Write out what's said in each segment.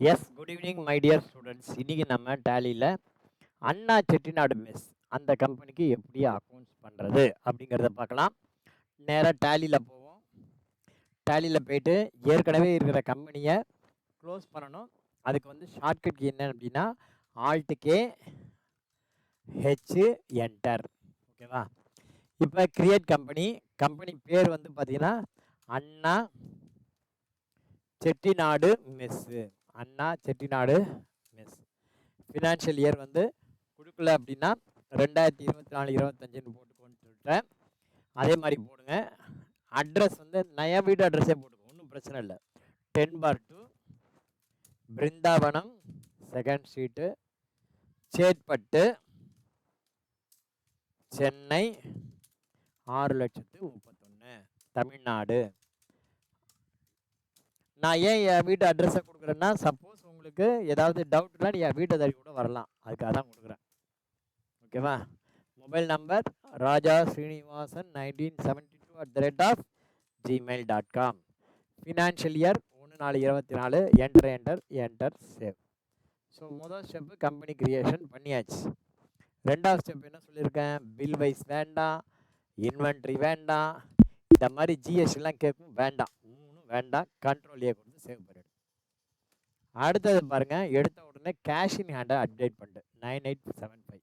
Yes good evening my dear students. இன்றைக்கி நம்ம டேலியில் அண்ணா Chettinad mess அந்த கம்பெனிக்கு எப்படி அக்கௌண்ட்ஸ் பண்ணுறது அப்படிங்கிறத பார்க்கலாம். நேராக டேலியில் போவோம். டேலியில் போயிட்டு ஏற்கனவே இருக்கிற கம்பெனியை க்ளோஸ் பண்ணணும். அதுக்கு வந்து ஷார்ட்கட் என்ன அப்படின்னா ஆல்ட்டுக்கே ஹெச் என்டர். ஓகேவா? இப்போ கிரியேட் கம்பெனி பேர் வந்து பார்த்தீங்கன்னா அண்ணா செட்டிநாடு மெஸ்ஸு. அண்ணா செட்டிநாடு மெஸ். ஃபினான்ஷியல் இயர் வந்து கொடுக்கல அப்படின்னா 2024-25 போட்டு கொண்டு சொல்லிட்டேன். அதே மாதிரி போடுங்க. அட்ரஸ் வந்து நயா வீடு அட்ரஸே போட்டுக்கோங்க, ஒன்றும் பிரச்சனை இல்லை. 10/2 பிருந்தாவனம் 2nd ஸ்ட்ரீட்டு, சேத்பட்டு, சென்னை 6,31,000 தமிழ்நாடு. நான் ஏன் என் வீட்டு அட்ரஸை கொடுக்குறேன்னா சப்போஸ் உங்களுக்கு ஏதாவது டவுட்னா நீ என் வீட்டை தள்ளி கூட வரலாம், அதுக்காக தான் கொடுக்குறேன். ஓகேவா? Mobile number Raja Srinivasan 1972@gmail.com. Financial year 1/4/24. Enter save. So முதல் ஸ்டெப்பு கம்பெனி கிரியேஷன் பண்ணியாச்சு. ரெண்டாவது ஸ்டெப் என்ன சொல்லியிருக்கேன்? பில் வைஸ் வேண்டாம், இன்வென்ட்ரி வேண்டாம், இந்த மாதிரி ஜிஎஸ்டிலாம் கேட்கும் வேண்டாம், வேண்டாம். கண்ட்ரோல் ஏ கொடுத்து சேவ் பண்ணிவிடு. அடுத்தது பாருங்கள், எடுத்த உடனே கேஷ் இன் ஹேண்டை அப்டேட் பண்ணிட்டு 9875.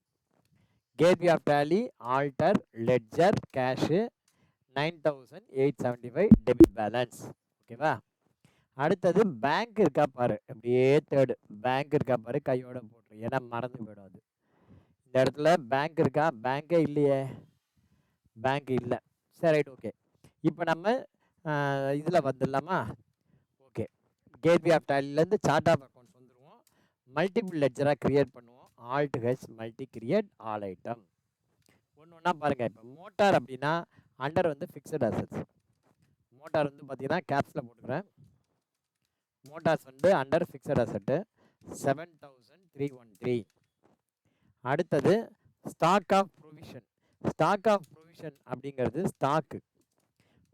Gateway of Tally alter ledger cash 9,875 debit balance. ஓகேவா? அடுத்தது பேங்க் இருக்கா பாரு, அப்படியே தேர்டு பேங்க் இருக்கா பாரு, கையோட போட்டுரு, ஏன்னா மறந்து போயிடாது. இந்த இடத்துல பேங்க் இருக்கா? பேங்கே இல்லையே, பேங்க் இல்லை. சரி, ரைட், ஓகே. இப்போ நம்ம இதில் வந்துடலாமா? ஓகே, கேட்வே ஆஃப் டேலிலேருந்து சார்ட் ஆஃப் அக்கௌண்ட்ஸ் வந்துடுவோம். மல்டிபிள் லெட்ஜராக க்ரியேட் பண்ணுவோம். Alt H multi create all item. ஒன்று ஒன்றா பாருங்கள். இப்போ மோட்டார் அப்படின்னா அண்டர் வந்து ஃபிக்ஸட் அசட்ஸ். மோட்டார் வந்து பார்த்தீங்கன்னா கேப்ஸில் போட்டுக்கிறேன். மோட்டார்ஸ் வந்து அண்டர் ஃபிக்ஸட் அசட்டு 7,313. அடுத்தது stock of provision. Stock of provision அப்படிங்கிறது ஸ்டாக்கு,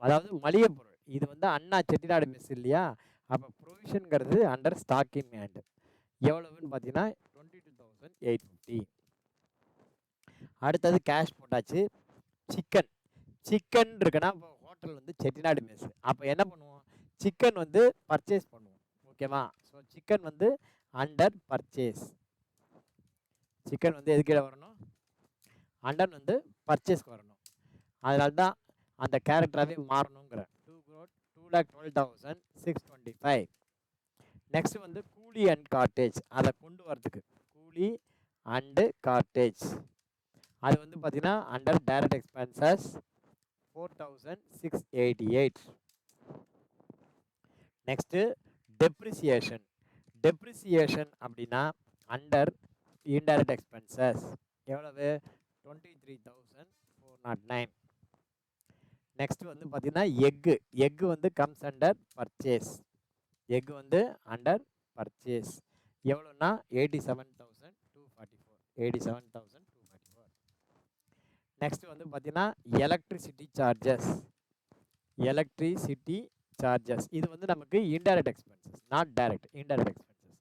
அதாவது மளிகை பொருள். இது வந்து அண்ணா செட்டிநாடு மெஸ் இல்லையா, அப்போ ப்ரொவிஷனுங்கிறது அண்டர் ஸ்டாக் இன் ஹேண்டு. எவ்வளவுன்னு பார்த்தீங்கன்னா 22,850. அடுத்தது கேஷ் போட்டாச்சு. சிக்கன் இருக்குன்னா இப்போ ஹோட்டல் வந்து செட்டிநாடு மெஸ், அப்போ என்ன பண்ணுவோம்? சிக்கன் வந்து பர்ச்சேஸ் பண்ணுவோம். ஓகேவா? ஸோ சிக்கன் வந்து அண்டர் பர்ச்சேஸ். சிக்கன் வந்து எதுக்கீழே வரணும்? அண்டர் வந்து பர்ச்சேஸ்க்கு வரணும். அதனால தான் அந்த கேரக்டராகவே மாறணுங்கிற 2,12,625. நெக்ஸ்ட் வந்து கூலி அண்ட் கார்டேஜ், அதை கொண்டு வரதுக்கு கூலி அண்டு கார்டேஜ், அது வந்து பார்த்தீங்கன்னா under direct expenses 4,688. Next depreciation அப்படின்னா அண்டர் இன்டைரக்ட் எக்ஸ்பென்சஸ். எவ்வளவு? 23,409. நெக்ஸ்ட் வந்து பார்த்தீங்கன்னா எக்கு வந்து கம்ஸ் அண்டர் பர்ச்சேஸ். எக்கு வந்து அண்டர் பர்ச்சேஸ் எவ்வளோன்னா 87,244. 87,244. நெக்ஸ்ட் வந்து பார்த்தீங்கன்னா எலக்ட்ரிசிட்டி சார்ஜஸ். இது வந்து நமக்கு indirect expenses, not direct, indirect expenses.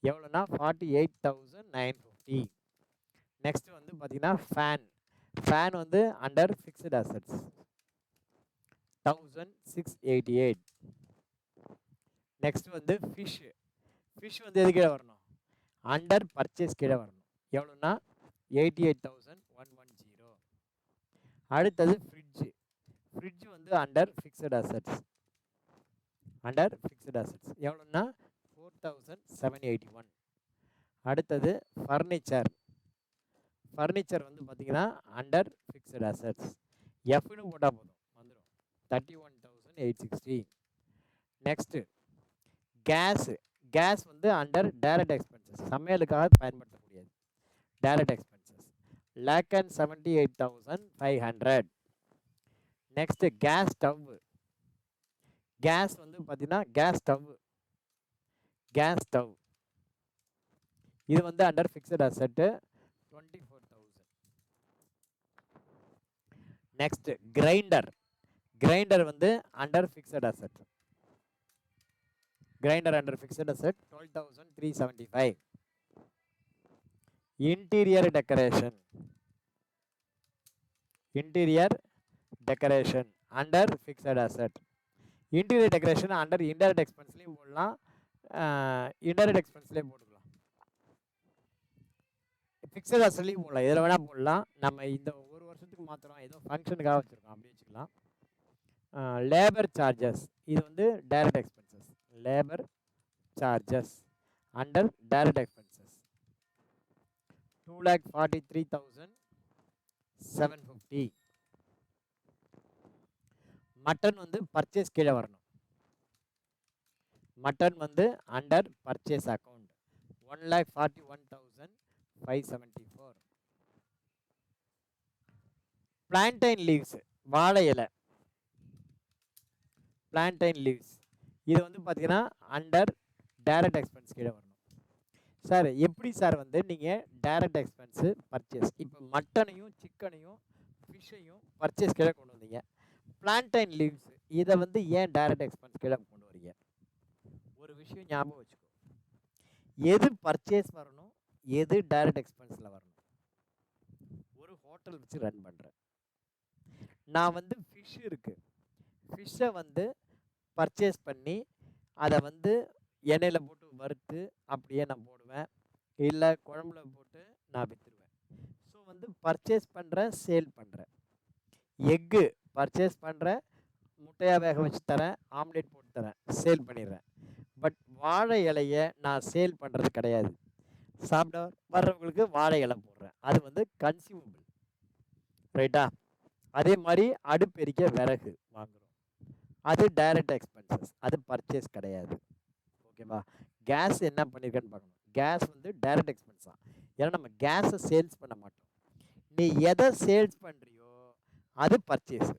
எவ்வளோன்னா 48,950. நெக்ஸ்ட் வந்து பார்த்தீங்கன்னா ஃபேன் வந்து அண்டர் ஃபிக்ஸ்டு அசட்ஸ் 1,688. நெக்ஸ்ட் வந்து ஃபிஷ் வந்து எது கீழே வரணும்? அண்டர் பர்ச்சேஸ் கீழே வரணும். எவ்வளோன்னா 88,110. அடுத்தது ஃப்ரிட்ஜ் வந்து அண்டர் ஃபிக்ஸ்டு அசட்ஸ் எவ்வளோன்னா 4,781. அடுத்தது ஃபர்னிச்சர் வந்து பார்த்தீங்கன்னா அண்டர் ஃபிக்ஸ்டு அசட்ஸ். எஃப்னு போட்டால் போதும், வந்துடும் 31,860. நெக்ஸ்ட்டு கேஸ் வந்து அண்டர் டைரக்ட் எக்ஸ்பென்சஸ், சமையலுக்காக பயன்படுத்தக்கூடியது, டைரக்ட் எக்ஸ்பென்சஸ் 1,78,500. நெக்ஸ்ட்டு கேஸ் வந்து பார்த்தீங்கன்னா கேஸ் ஸ்டவ் இது வந்து அண்டர் ஃபிக்ஸ்டு அசட்டு 24,000. நெக்ஸ்ட் கிரைண்டர் வந்து under fixed asset Grinder under fixed asset 12,375. Interior decoration. Interior decoration under fixed asset. Interior decoration under indirect expense போடலாம், indirect expense போட்டுக்கலாம், fixed அசட்லையும் போடலாம், எதில் வேணால் போடலாம். நம்ம இந்த ஒரு வருஷத்துக்கு மாத்திரம் ஏதோ ஃபங்க்ஷனுக்காக வச்சுருக்கோம், அப்படி வச்சுக்கலாம். லேபர் சார்ஜஸ், இது வந்து direct expenses. Labour charges under direct expenses 2,43,750. Mutton வந்து பர்ச்சேஸ் கீழே வரணும். மட்டன் வந்து under purchase account 1,41,574. Plantain leaves, வாழை இலை, பிளான்டைன் லீவ்ஸ், இது வந்து பார்த்தீங்கன்னா அண்டர் டைரக்ட் எக்ஸ்பென்ஸ் கீழே வரணும். சார் எப்படி சார் வந்து நீங்கள் டைரக்ட் எக்ஸ்பென்ஸு பர்ச்சேஸ், இப்போ மட்டனையும் சிக்கனையும் ஃபிஷ்ஷையும் பர்ச்சேஸ் கீழே கொண்டு வந்தீங்க, பிளான்டைன் லீவ்ஸ் இதை வந்து ஏன் டைரக்ட் எக்ஸ்பென்ஸ் கீழே கொண்டு வரீங்க? ஒரு விஷயம் ஞாபகம் வச்சுக்கோ, எது பர்ச்சேஸ் வரணும், எது டைரக்ட் எக்ஸ்பென்ஸில் வரணும். ஒரு ஹோட்டல் வச்சு ரன் பண்ணுறேன், நான் வந்து ஃபிஷ் இருக்குது, ஃபிஷ்ஷை வந்து பர்ச்சேஸ் பண்ணி அதை வந்து எண்ணெயில் போட்டு வறுத்து அப்படியே நான் போடுவேன், இல்லை குழம்புல போட்டு நான் விற்றுருவேன். ஸோ வந்து பர்ச்சேஸ் பண்ணுறேன், சேல் பண்ணுறேன். எக்கு பர்ச்சேஸ் பண்ணுறேன், முட்டையாக வேக வச்சு தரேன், ஆம்லேட் போட்டு தரேன், சேல் பண்ணிடுறேன். பட் வாழை இலையை நான் சேல் பண்ணுறது கிடையாது, சாப்பிட வர்றவங்களுக்கு வாழை இலை போடுறேன், அது வந்து கன்சியூமபிள், ரைட்டா? அதே மாதிரி அடுப்பெரிக்க விறகு வாங்குகிறோம், அது டைரக்ட் எக்ஸ்பென்சஸ், அது பர்ச்சேஸ் கிடையாது. ஓகேவா? கேஸ் என்ன பண்ணியிருக்கேன்னு பார்க்கணும். கேஸ் வந்து டைரக்ட் எக்ஸ்பென்ஸ் தான், ஏன்னா நம்ம கேஸை சேல்ஸ் பண்ண மாட்டோம். நீ எதை சேல்ஸ் பண்ணுறியோ அது பர்ச்சேஸு.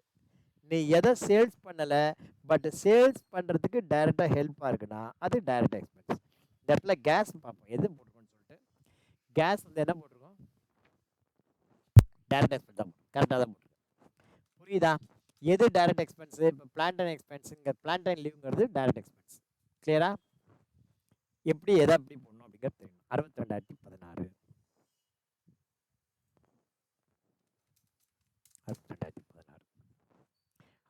நீ எதை சேல்ஸ் பண்ணலை பட் சேல்ஸ் பண்ணுறதுக்கு டைரெக்டாக ஹெல்ப்பாக இருக்குன்னா அது டைரக்ட் எக்ஸ்பென்ஸ். இந்த இடத்துல கேஸ் பார்ப்போம் எது போட்டுருக்கோன்னு சொல்லிட்டு. கேஸ் வந்து என்ன போட்டிருக்கோம்? டைரக்ட் எக்ஸ்பென்ஸ் தான், கரெக்டாக தான் போட்டிருக்கோம். புரியுதா? எது டைரக்ட் எக்ஸ்பென்ஸு? இப்போ பிளான்டைன் எக்ஸ்பென்ஸுங்க, பிளான்டைன் லீவுங்கிறது டைரக்ட் எக்ஸ்பென்ஸ். கிளியரா? எப்படி எதை எப்படி போடணும் அப்படிங்கிறது தெரியும். 62,016. 62,016.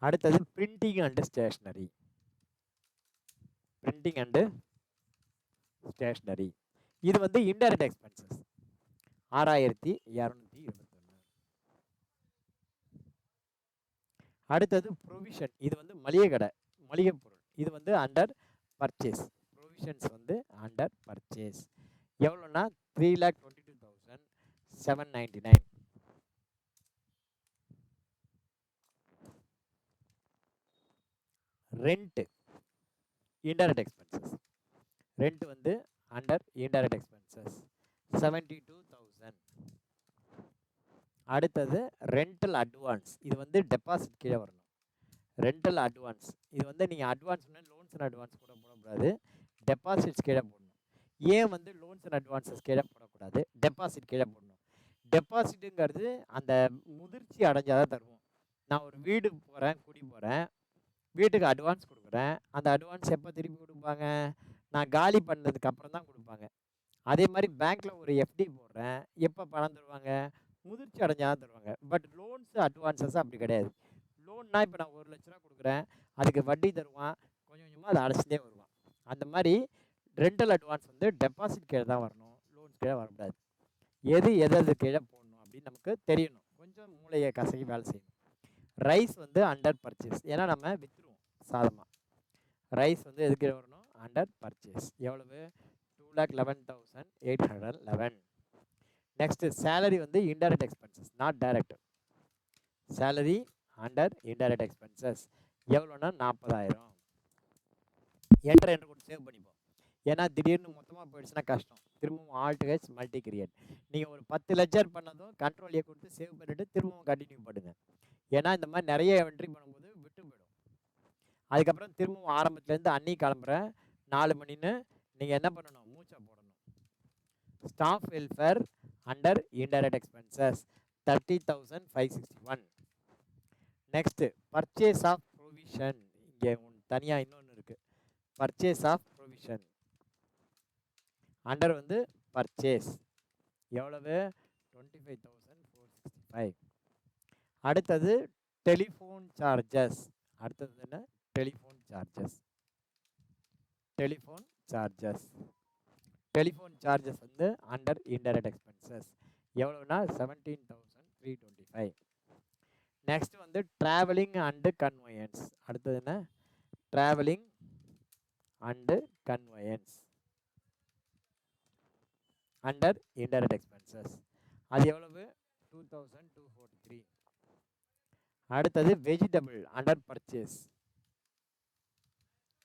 அடுத்தது printing and stationery. Printing and stationery இது வந்து இன்டைரக்ட் எக்ஸ்பென்சஸ் 6,221. அடுத்தது ப்ரொவிஷன், இது வந்து மளிகை கடை, மளிகை பொருள், இது வந்து அண்டர் பர்ச்சேஸ். ப்ரொவிஷன்ஸ் வந்து அண்டர் பர்ச்சேஸ். எவ்வளோன்னா 3,22,799. ரெண்ட் இன்டைரக்ட் எக்ஸ்பென்சஸ், ரெண்ட் வந்து அண்டர் இன்டைரக்ட் எக்ஸ்பென்சஸ் 72,000. அடுத்தது ரெண்டல் அட்வான்ஸ், இது வந்து டெபாசிட் கீழே வரணும். ரெண்டல் அட்வான்ஸ், இது வந்து நீங்கள் அட்வான்ஸ் லோன்ஸ் அண்ட் அட்வான்ஸ் கூட போடக்கூடாது, டெபாசிட்ஸ் கீழே போடணும். ஏன் வந்து லோன்ஸ் அண்ட் அட்வான்ஸஸ் கீழே போடக்கூடாது, டெபாசிட் கீழே போடணும்? டெபாசிட்டுங்கிறது அந்த முதிர்ச்சி அடைஞ்சால் தான் தருவோம். நான் ஒரு வீடு போகிறேன், குடி போகிறேன், வீட்டுக்கு அட்வான்ஸ் கொடுக்குறேன், அந்த அட்வான்ஸ் எப்போ திருப்பி கொடுப்பாங்க? நான் காலி பண்ணதுக்கு அப்புறம் தான் கொடுப்பாங்க. அதே மாதிரி பேங்க்கில் ஒரு எஃப்டி போடுறேன், எப்போ பணம் தருவாங்க? முதிர்ச்சி அடைஞ்சால் தருவாங்க. பட் லோன்ஸு அட்வான்ஸஸ் அப்படி கிடையாது. லோன்னா இப்போ நான் 1,00,000 ரூபா கொடுக்குறேன், அதுக்கு வட்டி தருவான், கொஞ்சம் கொஞ்சமாக அதை அடைச்சிட்டே வருவான். அந்த மாதிரி ரெண்டல் அட்வான்ஸ் வந்து டெபாசிட் கீழே தான் வரணும், லோன்ஸ் கீழே வரக்கூடாது. எது எது கீழே போடணும் அப்படின்னு நமக்கு தெரியணும், கொஞ்சம் மூளையை கசக்கி வேலை செய்யணும். ரைஸ் வந்து அண்டர் பர்ச்சேஸ், ஏன்னா நம்ம விற்றுருவோம் சாதமாக. ரைஸ் வந்து எதுக்கு வரணும்? Under purchase. எவ்வளவு? 2,11,811. நெக்ஸ்ட் சேலரி வந்து indirect expenses, not direct. Salary under indirect expenses எவ்வளோன்னா 40,000. என்ட்ரு கொண்டு சேவ் பண்ணிப்போம், ஏன்னா திடீர்னு மொத்தமாக போயிடுச்சுன்னா கஷ்டம். திரும்பவும் ஆல்ட் ஹெச் மல்டி கிரியேட். நீங்கள் ஒரு 10 லெட்ஜர் பண்ணதும் கண்ட்ரோல் கொடுத்து சேவ் பண்ணிவிட்டு திரும்பவும் கண்டினியூ பண்ணுங்க, ஏன்னா இந்த மாதிரி நிறைய என்ட்ரி பண்ணும்போது விட்டு போயிடும். அதுக்கப்புறம் திரும்பவும் ஆரம்பத்துலேருந்து அன்னி கிளம்புறேன் 4 மணின்னு நீங்கள் என்ன பண்ணணும்? மூச்சை போடணும். Staff welfare under indirect expenses 30,561. Next purchase of provision, இங்கே தனியாக இன்னொன்று இருக்குது, purchase of provision. Provision. Under வந்து பர்ச்சேஸ். எவ்வளவு? 25,465. அடுத்தது டெலிஃபோன் சார்ஜஸ். அடுத்தது என்ன? Telephone charges. Telephone charges. Telephone charges வந்து அண்டர் இன்டைரக்ட் எக்ஸ்பென்சஸ். எவ்வளோனா 17,325. நெக்ஸ்ட் வந்து ட்ராவலிங் அண்டு கன்வயன்ஸ். அடுத்தது என்ன? Travelling and conveyance under indirect expenses. அது எவ்வளவு? 2,243. அடுத்தது வெஜிடபிள் அண்டர் பர்ச்சேஸ்.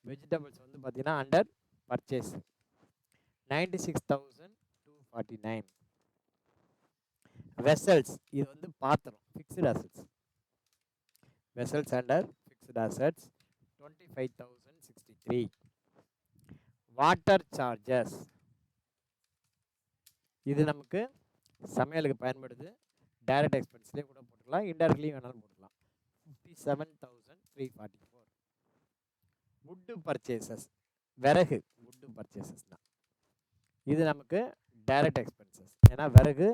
வெஜிடபிள்ஸ் வந்து பார்த்தீங்கன்னா அண்டர் பர்ச்சேஸ் 96,249. வெசல்ஸ் இது வந்து பாத்திரம், fixed assets. Vessels under fixed assets 25,063. Water charges இது நமக்கு சமையலுக்கு பயன்படுது. டைரக்ட் எக்ஸ்பென்ஸ்லேயே கூட போட்டுக்கலாம், இன்டைரக்ட்லேயும் வேணாலும் போட்டுக்கலாம். 57,344. வுட்டு பர்ச்சேசஸ், விறகு வுட்டு பர்ச்சேசஸ் தான். இது நமக்கு டைரக்ட் எக்ஸ்பென்சஸ். ஏன்னா விறகு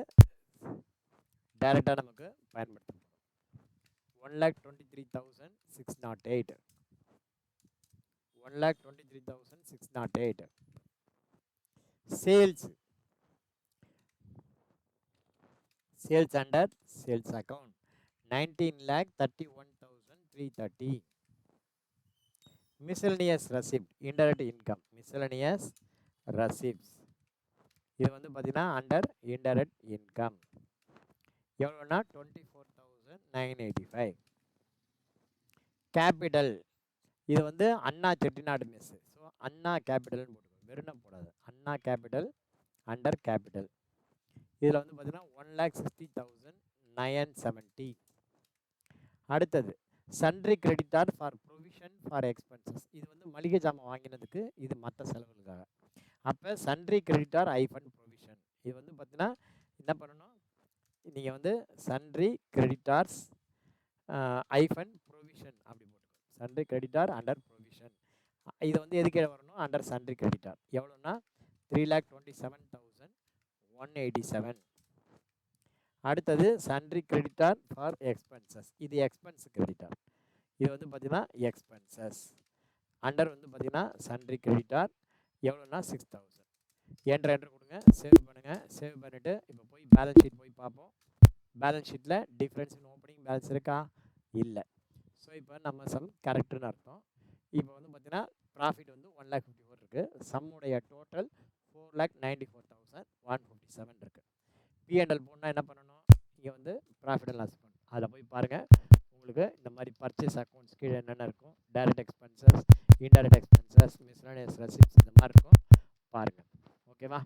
டைரக்டாக நமக்கு பயன்படுத்த போகிறோம். 1,23,608. 1,23,608. Sales. Sales under sales account 19,31,330. Miscellaneous receipt indirect income. Miscellaneous receipts இது வந்து பார்த்தீங்கன்னா அண்டர் இன்டைரக்ட் இன்கம். எவ்வளோனா 24,985. கேபிட்டல் இது வந்து அண்ணா செட்டிநாடு மெஸ். ஸோ அண்ணா கேபிட்டல்னு போட்டுக்கோங்க, வெறும் போடாது. அண்ணா கேபிட்டல் அண்டர் கேபிட்டல். இதில் வந்து பார்த்தீங்கன்னா 1,60,970. அடுத்தது sundry creditor for provision for expenses. இது வந்து மளிகை ஜாமான் வாங்கினதுக்கு, இது மற்ற செலவுகளுக்காக. அப்போ சன்ட்ரி கிரெடிட்டார் ஐஃபன் ப்ரொவிஷன். இது வந்து பார்த்தீங்கன்னா என்ன பண்ணணும், நீங்கள் வந்து சன்ட்ரி கிரெடிட்டார்ஸ் ஐஃபன் ப்ரொவிஷன் அப்படி போட்டுக்கணும். Sundry creditor under provision. இது வந்து எதுக்கே வரணும்? Under sundry creditor. எவ்வளோன்னா 3,27,187. அடுத்தது சன்ட்ரி கிரெடிட்டார் ஃபார் எக்ஸ்பென்சஸ். இது எக்ஸ்பென்ஸ் கிரெடிட்டார். இது வந்து பார்த்தீங்கன்னா எக்ஸ்பென்சஸ். அண்டர் வந்து பார்த்தீங்கன்னா சன்ட்ரி கிரெடிட்டார். எவ்வளோன்னா 6,000. என்ட்ரு கொடுங்க, சேவ் பண்ணுங்கள். சேவ் பண்ணிவிட்டு இப்போ போய் பேலன்ஸ் ஷீட் போய் பார்ப்போம். பேலன்ஸ் ஷீட்டில் டிஃப்ரென்ஸ் இன் ஓப்பனிங் பேலன்ஸ் இருக்கா? இல்லை. ஸோ இப்போ நம்ம சம் கரெக்டுன்னு அர்த்தம். இப்போ வந்து பார்த்தீங்கன்னா ப்ராஃபிட் வந்து 1,54,000 இருக்குது. சம்முடைய டோட்டல் 4,94,157 இருக்குது. P&L போனால் என்ன பண்ணணும்? இங்கே வந்து ப்ராஃபிட் அண்ட் லாஸ் பண்ணணும். அதை போய் பாருங்கள். உங்களுக்கு இந்த மாதிரி பர்ச்சேஸ் அக்கௌண்ட்ஸ் கீழே என்னென்ன இருக்கும், direct expenses, indirect expenses, miscellaneous receipts, இந்த மாதிரி இருக்கும், பாருங்கள். ஓகேவா?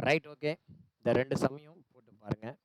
ரைட். ஓகே, இந்த 2 சம்மையும் போட்டு பாருங்கள்.